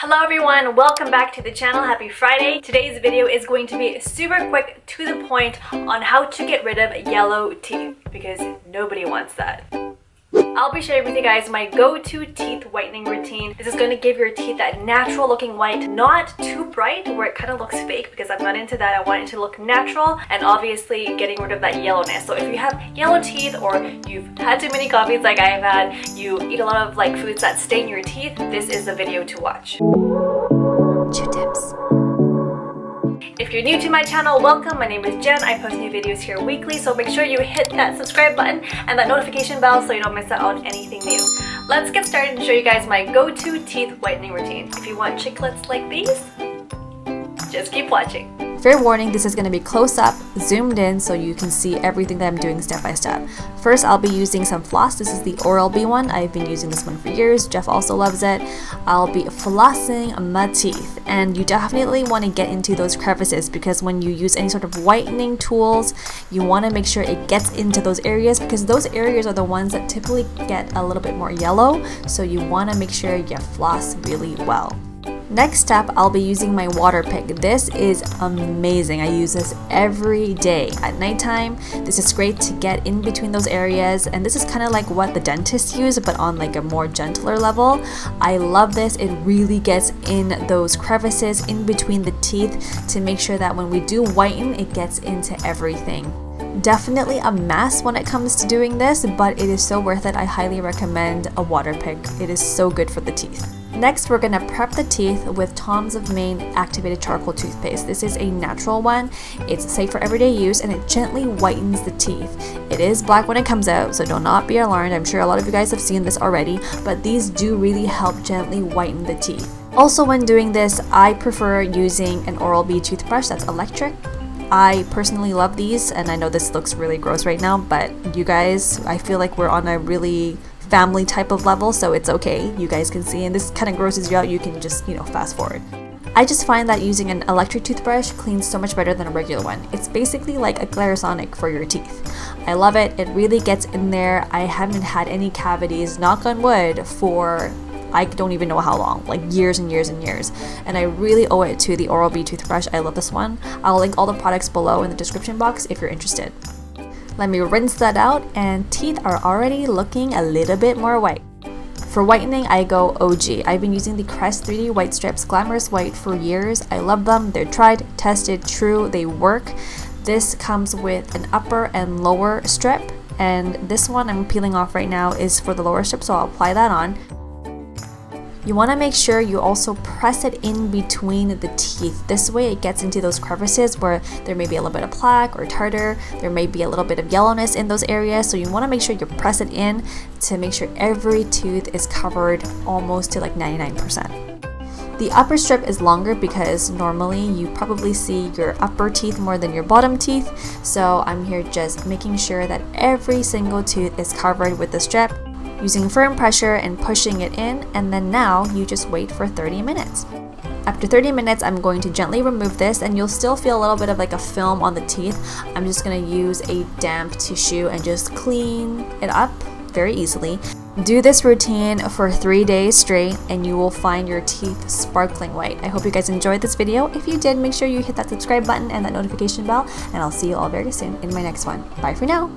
Hello everyone, welcome back to the channel. Happy Friday. Today's video is going to be super quick, to the point, on how to get rid of yellow teeth, because nobody wants that. I'll be sharing with you guys my go-to teeth whitening routine. This is going to give your teeth that natural looking white, not too bright where it kind of looks fake, because I'm not into that. I want it to look natural, and obviously getting rid of that yellowness. So if you have yellow teeth, or you've had too many coffees like I've had, you eat a lot of foods that stain your teeth, this is the video to watch. Chiutips. If you're new to my channel, welcome. My name is Jen. I post new videos here weekly, so make sure you hit that subscribe button and that notification bell so you don't miss out on anything new. Let's get started and show you guys my go-to teeth whitening routine. If you want chiclets like these, just keep watching. Fair warning, this is going to be close up, zoomed in, so you can see everything that I'm doing step by step. First, I'll be using some floss. This is the Oral-B one. I've been using this one for years. Jeff also loves it. I'll be flossing my teeth, and you definitely want to get into those crevices, because when you use any sort of whitening tools, you want to make sure it gets into those areas, because those areas are the ones that typically get a little bit more yellow, so you want to make sure you floss really well. Next step, I'll be using my Waterpik. This is amazing. I use this every day at nighttime. This is great to get in between those areas, and this is kind of like what the dentists use, but on a more gentler level. I love this. It really gets in those crevices in between the teeth to make sure that when we do whiten, it gets into everything. Definitely a mess when it comes to doing this, but it is so worth it. I highly recommend a Waterpik. It is so good for the teeth. Next, we're going to prep the teeth with Tom's of Maine activated charcoal toothpaste. This is a natural one. It's safe for everyday use, and it gently whitens the teeth. It is black when it comes out, so do not be alarmed. I'm sure a lot of you guys have seen this already, but these do really help gently whiten the teeth. Also, when doing this, I prefer using an Oral-B toothbrush that's electric. I personally love these, and I know this looks really gross right now, but you guys, I feel like we're on a really family type of level, so it's okay. You guys can see, and this kind of grosses you out, you can just, fast forward. I just find that using an electric toothbrush cleans so much better than a regular one. It's basically like a Clarisonic for your teeth. I love it. It really gets in there. I haven't had any cavities, knock on wood, for I don't even know how long, years and years and years. And I really owe it to the Oral-B toothbrush. I love this one. I'll link all the products below in the description box if you're interested. Let me rinse that out, and teeth are already looking a little bit more white. For whitening, I go OG. I've been using the Crest 3D Whitestrips Glamorous White for years. I love them. They're tried, tested, true. They work. This comes with an upper and lower strip, and this one I'm peeling off right now is for the lower strip, so I'll apply that on. You want to make sure you also press it in between the teeth. This way it gets into those crevices where there may be a little bit of plaque or tartar. There may be a little bit of yellowness in those areas. So you want to make sure you press it in to make sure every tooth is covered almost to 99%. The upper strip is longer because normally you probably see your upper teeth more than your bottom teeth. So I'm here just making sure that every single tooth is covered with the strip, using firm pressure and pushing it in, and then now you just wait for 30 minutes. After 30 minutes, I'm going to gently remove this, and you'll still feel a little bit of a film on the teeth. I'm just going to use a damp tissue and just clean it up very easily. Do this routine for 3 days straight, and you will find your teeth sparkling white. I hope you guys enjoyed this video. If you did, make sure you hit that subscribe button and that notification bell, and I'll see you all very soon in my next one. Bye for now.